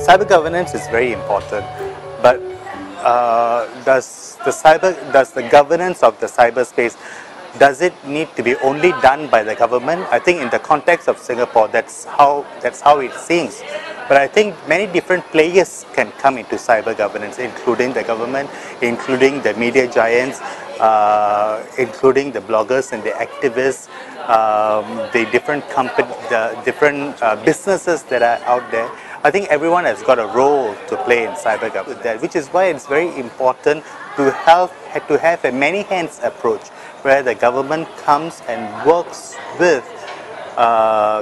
cyber governance is very important, but does the governance of the cyberspace, does it need to be only done by the government? I think in the context of Singapore, that's how it seems. But I think many different players can come into cyber governance, including the government, including the media giants, including the bloggers and the activists, the different businesses that are out there. I think everyone has got a role to play in cyber governance, which is why it's very important to have a many hands approach, where the government comes and works with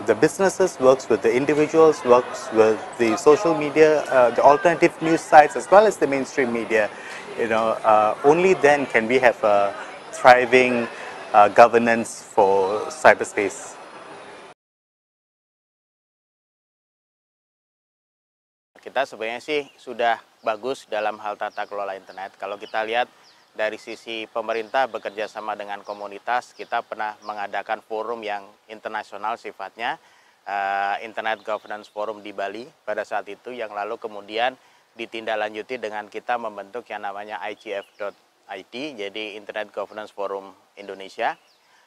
the businesses, works with the individuals, works with the social media, the alternative news sites, as well as the mainstream media. Only then can we have a thriving governance for cyberspace. Kita sebenarnya sih sudah bagus dalam hal tata kelola internet. Kalau kita lihat dari sisi pemerintah bekerja sama dengan komunitas, kita pernah mengadakan forum yang internasional sifatnya, Internet Governance Forum di Bali pada saat itu, yang lalu kemudian ditindaklanjuti dengan kita membentuk yang namanya IGF.IT, jadi Internet Governance Forum Indonesia,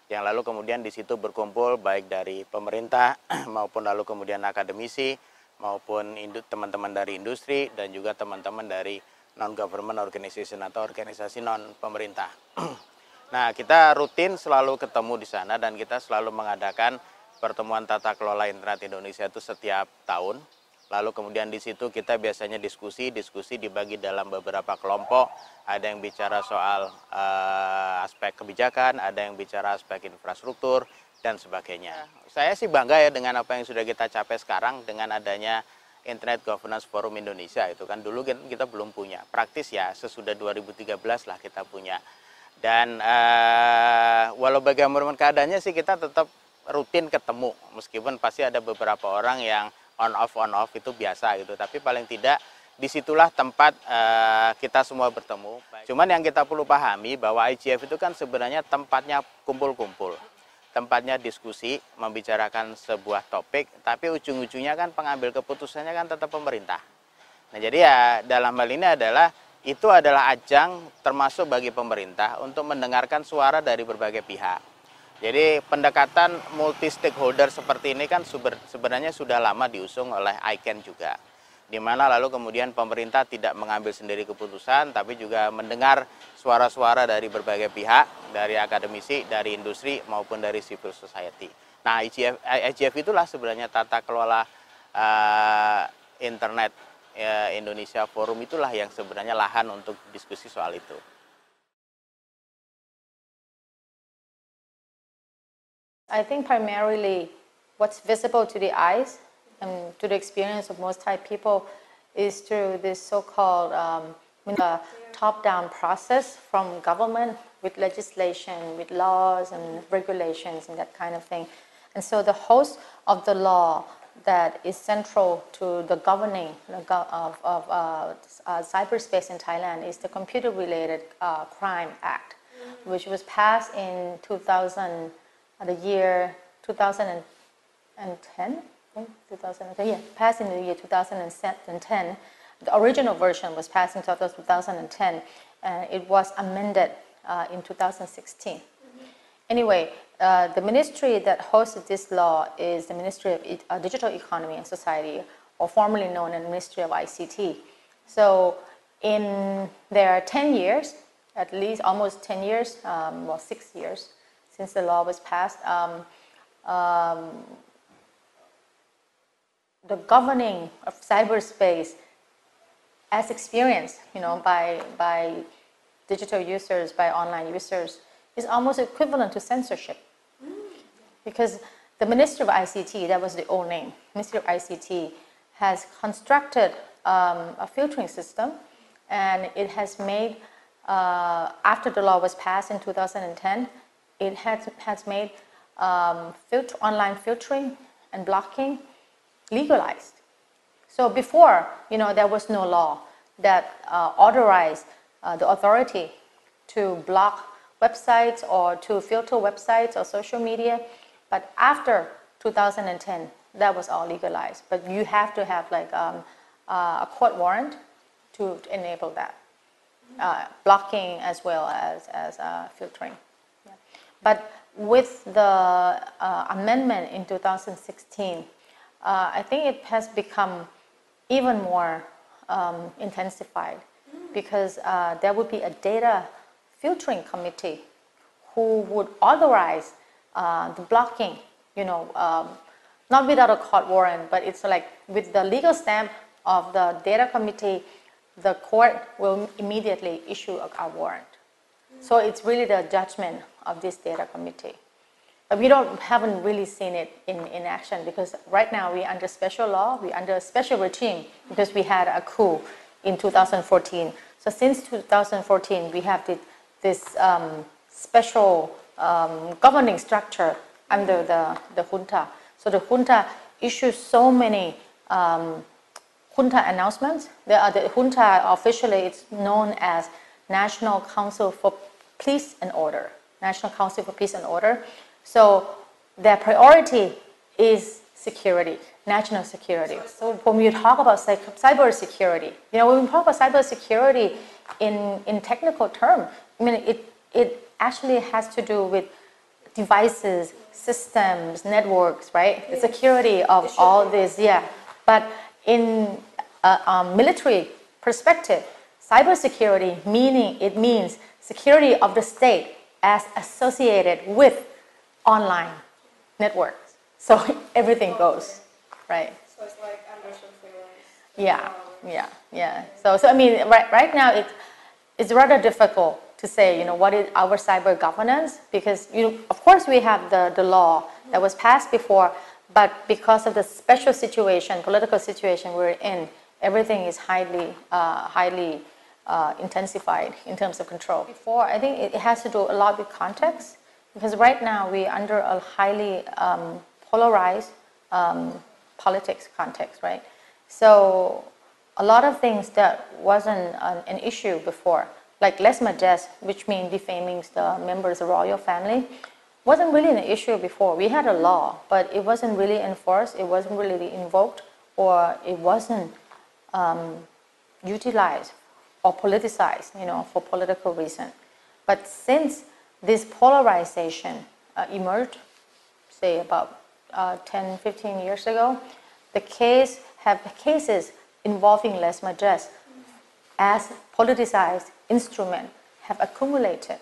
yang lalu kemudian di situ berkumpul baik dari pemerintah maupun lalu kemudian akademisi, maupun teman-teman dari industri dan juga teman-teman dari non-government organization atau organisasi non-pemerintah. Nah, kita rutin selalu ketemu di sana dan kita selalu mengadakan pertemuan tata kelola internet Indonesia itu setiap tahun. Lalu kemudian di situ kita biasanya diskusi dibagi dalam beberapa kelompok. Ada yang bicara soal aspek kebijakan, ada yang bicara aspek infrastruktur, dan sebagainya. Saya sih bangga ya dengan apa yang sudah kita capai sekarang dengan adanya Internet Governance Forum Indonesia. Itu kan dulu kita belum punya. Praktis ya sesudah 2013 lah kita punya. Dan walau bagaimana keadaannya sih kita tetap rutin ketemu. Meskipun pasti ada beberapa orang yang on off itu biasa gitu. Tapi paling tidak disitulah tempat kita semua bertemu. Cuman yang kita perlu pahami bahwa IGF itu kan sebenarnya tempatnya kumpul-kumpul. Tempatnya diskusi, membicarakan sebuah topik, tapi ujung-ujungnya kan pengambil keputusannya kan tetap pemerintah. Nah, jadi ya dalam hal ini itu adalah ajang termasuk bagi pemerintah untuk mendengarkan suara dari berbagai pihak. Jadi pendekatan multi stakeholder seperti ini kan sebenarnya sudah lama diusung oleh ICANN juga. Di mana lalu kemudian pemerintah tidak mengambil sendiri keputusan, tapi juga mendengar suara-suara dari berbagai pihak, dari akademisi, dari industri, maupun dari civil society. Nah, IGF itulah sebenarnya tata kelola internet Indonesia Forum, itulah yang sebenarnya lahan untuk diskusi soal itu. I think primarily what's visible to the eyes and to the experience of most Thai people is through this so-called top-down process from government with legislation, with laws and regulations and that kind of thing. And so the host of the law that is central to the governing of cyberspace in Thailand is the Computer-Related Crime Act, which was passed in the year 2010. 2010, yeah, passed in the year 2010. The original version was passed in 2010, and it was amended in 2016. Anyway, the ministry that hosted this law is the Ministry of Digital Economy and Society, or formerly known as the Ministry of ICT. So in their 10 years, at least almost 10 years, 6 years since the law was passed, the governing of cyberspace as experienced, by digital users, by online users, is almost equivalent to censorship. Because the Ministry of ICT, that was the old name, Ministry of ICT, has constructed a filtering system, and it has made, after the law was passed in 2010, it has made online filtering and blocking legalized. So before, there was no law that authorized the authority to block websites or to filter websites or social media. But after 2010, that was all legalized. But you have to have a court warrant to enable that, blocking as well as filtering. Yeah. But with the amendment in 2016, I think it has become even more intensified, because there would be a data filtering committee who would authorize the blocking, not without a court warrant, but it's like with the legal stamp of the data committee, the court will immediately issue a warrant. So it's really the judgment of this data committee. But we haven't really seen it in action, because right now we're under special law, we're under a special regime, because we had a coup in 2014. So since 2014, we have this special governing structure under the junta. So the junta issues so many junta announcements. The junta officially it's known as National Council for Peace and Order. National Council for Peace and Order. So their priority is security, national security. So when we talk about cyber security, when we talk about cyber security in technical terms, I mean it actually has to do with devices, systems, networks, right? The security of all this, yeah. But in a military perspective, cybersecurity means security of the state as associated with online networks. So everything goes, right? So it's like under surveillance. Yeah. So I mean, right now it's rather difficult to say, what is our cyber governance, because of course we have the law that was passed before, but because of the special situation, political situation we're in, everything is highly intensified in terms of control. Before, I think it has to do a lot with context, because right now we're under a highly polarized politics context, right? So a lot of things that wasn't an issue before, like lèse majesté, which means defaming the members of the royal family, wasn't really an issue before. We had a law, but it wasn't really enforced, it wasn't really invoked, or it wasn't utilized or politicized, for political reason. But since this polarization emerged, say about 10, 15 years ago, the cases involving lèse majesté as politicized instrument have accumulated.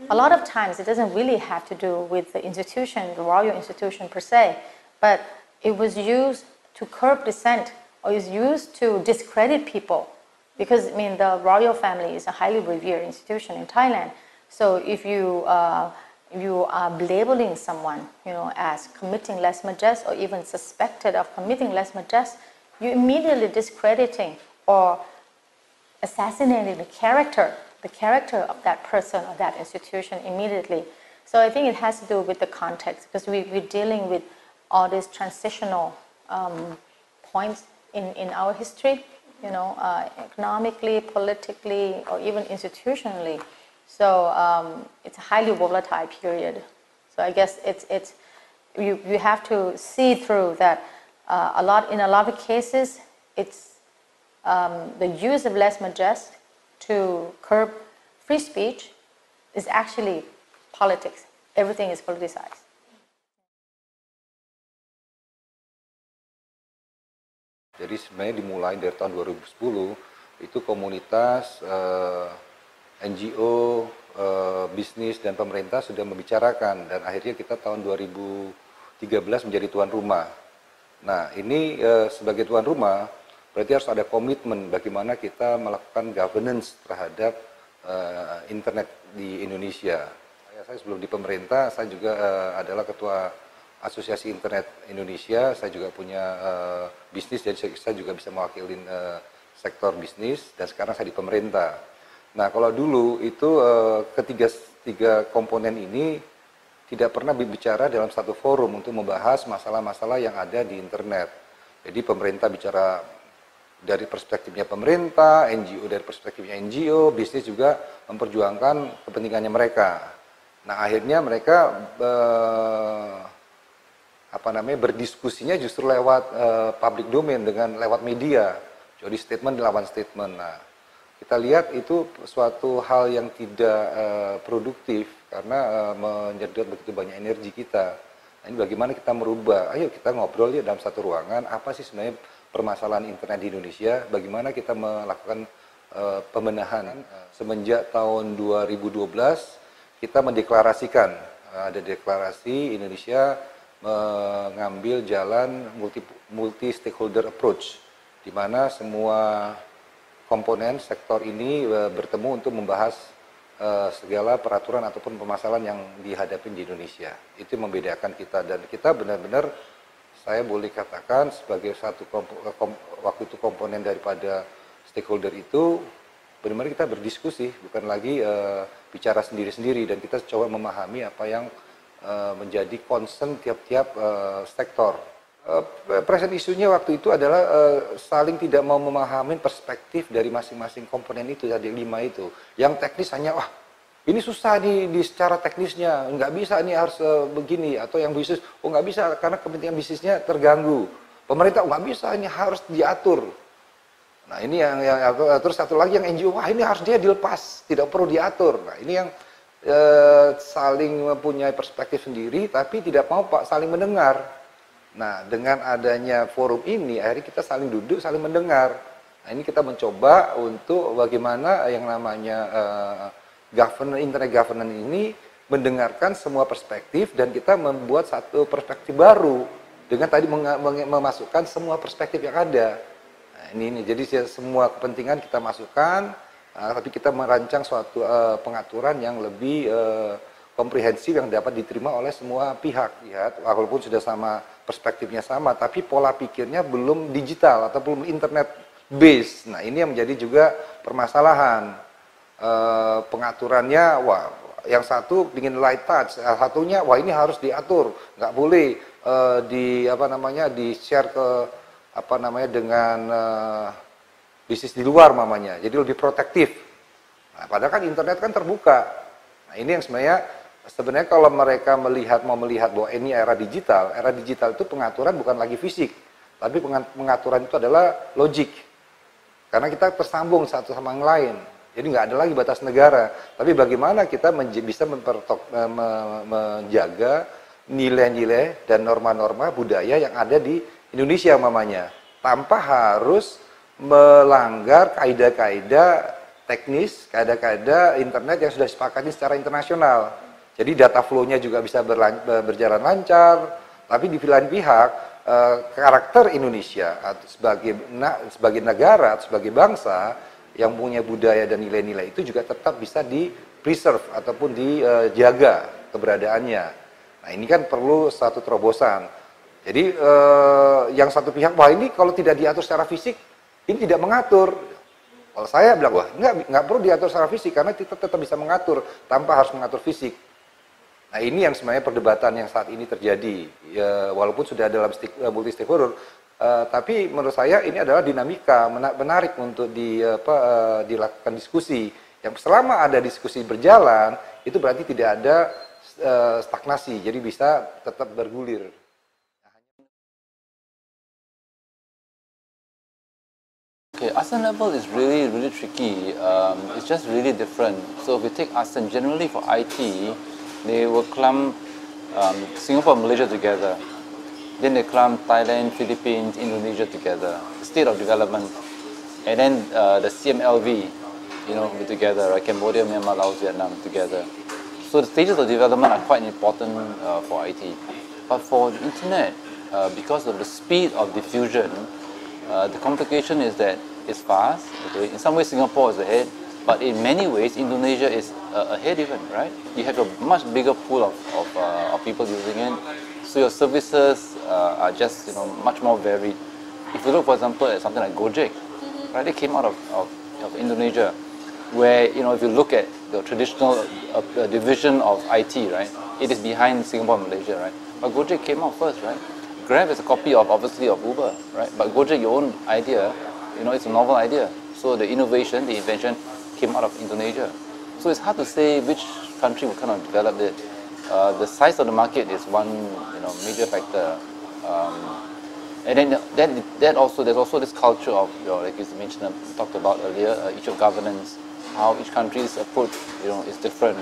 A lot of times it doesn't really have to do with the institution, the royal institution per se, but it was used to curb dissent, or is used to discredit people, because the royal family is a highly revered institution in Thailand. So if you are labeling someone, as committing lèse majesté, or even suspected of committing lèse majesté, you're immediately discrediting or assassinating the character of that person or that institution immediately. So I think it has to do with the context, because we're dealing with all these transitional points in our history, economically, politically, or even institutionally. So it's a highly volatile period. So I guess you have to see through that in a lot of cases, it's the use of lèse majesté to curb free speech is actually politics. Everything is politicized. Jadi sebenarnya dimulai dari tahun 2010 itu komunitas NGO, bisnis dan pemerintah sudah membicarakan, dan akhirnya kita tahun 2013 menjadi tuan rumah. Nah ini sebagai tuan rumah berarti harus ada komitmen bagaimana kita melakukan governance terhadap internet di Indonesia. Saya sebelum di pemerintah, saya juga adalah ketua Asosiasi Internet Indonesia. Saya juga punya bisnis, jadi saya juga bisa mewakili sektor bisnis, dan sekarang saya di pemerintah. Nah kalau dulu itu ketiga komponen ini tidak pernah berbicara dalam satu forum untuk membahas masalah-masalah yang ada di internet. Jadi pemerintah bicara dari perspektifnya pemerintah, NGO dari perspektifnya NGO, bisnis juga memperjuangkan kepentingannya mereka. Nah akhirnya mereka berdiskusinya justru lewat public domain, lewat media. Jadi statement lawan statement. Nah, kita lihat itu suatu hal yang tidak produktif karena menyedot begitu banyak energi kita. Nah, ini bagaimana kita merubah? Ayo kita ngobrol ya dalam satu ruangan. Apa sih sebenarnya permasalahan internet di Indonesia? Bagaimana kita melakukan pembenahan? Semenjak tahun 2012 kita mendeklarasikan, ada deklarasi Indonesia mengambil jalan multi stakeholder approach, di mana semua komponen sektor ini bertemu untuk membahas segala peraturan ataupun permasalahan yang dihadapi di Indonesia. Itu membedakan kita, dan kita benar-benar, saya boleh katakan sebagai satu waktu itu komponen daripada stakeholder itu, benar-benar kita berdiskusi, bukan lagi bicara sendiri-sendiri, dan kita coba memahami apa yang menjadi concern tiap-tiap sektor. Present isunya waktu itu adalah saling tidak mau memahami perspektif dari masing-masing komponen itu, tadi 5 itu. Yang teknis hanya, wah ini susah nih di secara teknisnya, nggak bisa ini harus begini, atau yang bisnis, oh nggak bisa karena kepentingan bisnisnya terganggu. Pemerintah, oh nggak bisa, ini harus diatur. Nah ini yang terus satu lagi yang NGO, wah ini harus dia dilepas, tidak perlu diatur. Nah ini yang saling mempunyai perspektif sendiri, tapi tidak mau saling mendengar. Nah, dengan adanya forum ini, akhirnya kita saling duduk, saling mendengar. Nah, ini kita mencoba untuk bagaimana yang namanya internet governance ini mendengarkan semua perspektif, dan kita membuat satu perspektif baru dengan tadi memasukkan semua perspektif yang ada. Nah, ini jadi semua kepentingan kita masukkan. Tapi kita merancang suatu pengaturan yang lebih komprehensif yang dapat diterima oleh semua pihak. Lihat, walaupun sudah sama, perspektifnya sama, tapi pola pikirnya belum digital atau belum internet base. Nah ini yang menjadi juga permasalahan. Pengaturannya, wah yang satu ingin light touch, satunya wah ini harus diatur, nggak boleh di share ke dengan bisnis di luar mamanya, jadi lebih protektif. Nah, padahal kan internet kan terbuka. Nah, ini yang sebenarnya kalau mereka mau melihat bahwa ini era digital itu pengaturan bukan lagi fisik, tapi pengaturan itu adalah logik. Karena kita tersambung satu sama yang lain. Jadi nggak ada lagi batas negara. Tapi bagaimana kita bisa menjaga nilai-nilai dan norma-norma budaya yang ada di Indonesia mamanya, tanpa harus melanggar kaidah-kaidah teknis, kaidah-kaidah internet yang sudah disepakati secara internasional. Jadi data flow-nya juga bisa berjalan lancar, tapi di lain pihak karakter Indonesia sebagai negara, sebagai bangsa yang punya budaya dan nilai-nilai itu juga tetap bisa di-preserve ataupun dijaga keberadaannya. Nah ini kan perlu satu terobosan. Jadi yang satu pihak, wah ini kalau tidak diatur secara fisik, ini tidak mengatur. Kalau saya bilang, wah nggak perlu diatur secara fisik, karena kita tetap bisa mengatur tanpa harus mengatur fisik. Nah ini yang sebenarnya perdebatan yang saat ini terjadi, ya, walaupun sudah dalam multi stakeholder, tapi menurut saya ini adalah dinamika menarik untuk dilakukan diskusi. Yang selama ada diskusi berjalan, itu berarti tidak ada stagnasi, jadi bisa tetap bergulir. Okay, ASEAN level is really tricky. It's just really different. So if we take ASEAN, generally for IT, they will clump Singapore and Malaysia together. Then they clump Thailand, Philippines, Indonesia together. State of development. And then the CMLV, be together, right? Cambodia, Myanmar, Laos, Vietnam together. So the stages of development are quite important for IT. But for the internet, because of the speed of diffusion, the complication is that it's fast. Okay? In some ways, Singapore is ahead, but in many ways, Indonesia is ahead even, right? You have a much bigger pool of people using it, so your services are just much more varied. If you look, for example, at something like Gojek, right? It came out of Indonesia, where if you look at the traditional division of IT, right? It is behind Singapore and Malaysia, right? But Gojek came out first, right? Grab is a copy obviously of Uber, right? But Gojek, your own idea, it's a novel idea. So the innovation, the invention came out of Indonesia. So it's hard to say which country will kind of develop it. The size of the market is one major factor. And then there's also this culture of, like you mentioned, talked about earlier, each of governance, how each country's approach, is different.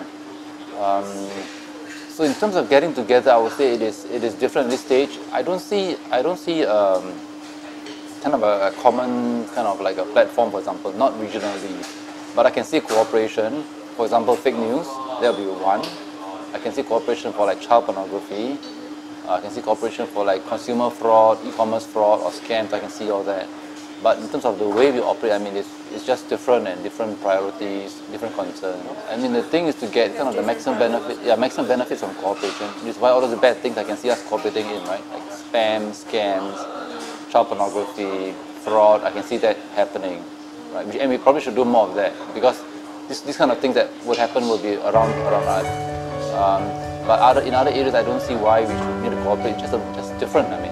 So in terms of getting together, I would say it is different at this stage. I don't see kind of a common kind of like a platform, for example, not regionally, but I can see cooperation. For example, fake news, there'll be one. I can see cooperation for like child pornography. I can see cooperation for like consumer fraud, e-commerce fraud, or scams. I can see all that. But in terms of the way we operate, I mean, it's just different and different priorities, different concerns. I mean, the thing is to get kind of the maximum benefits from cooperation. This is why all of the bad things I can see us cooperating in, right? Like spam, scams, child pornography, fraud. I can see that happening, right? And we probably should do more of that, because these kind of things that would happen will be around us. But in other areas, I don't see why we should need to cooperate. Just different. I mean,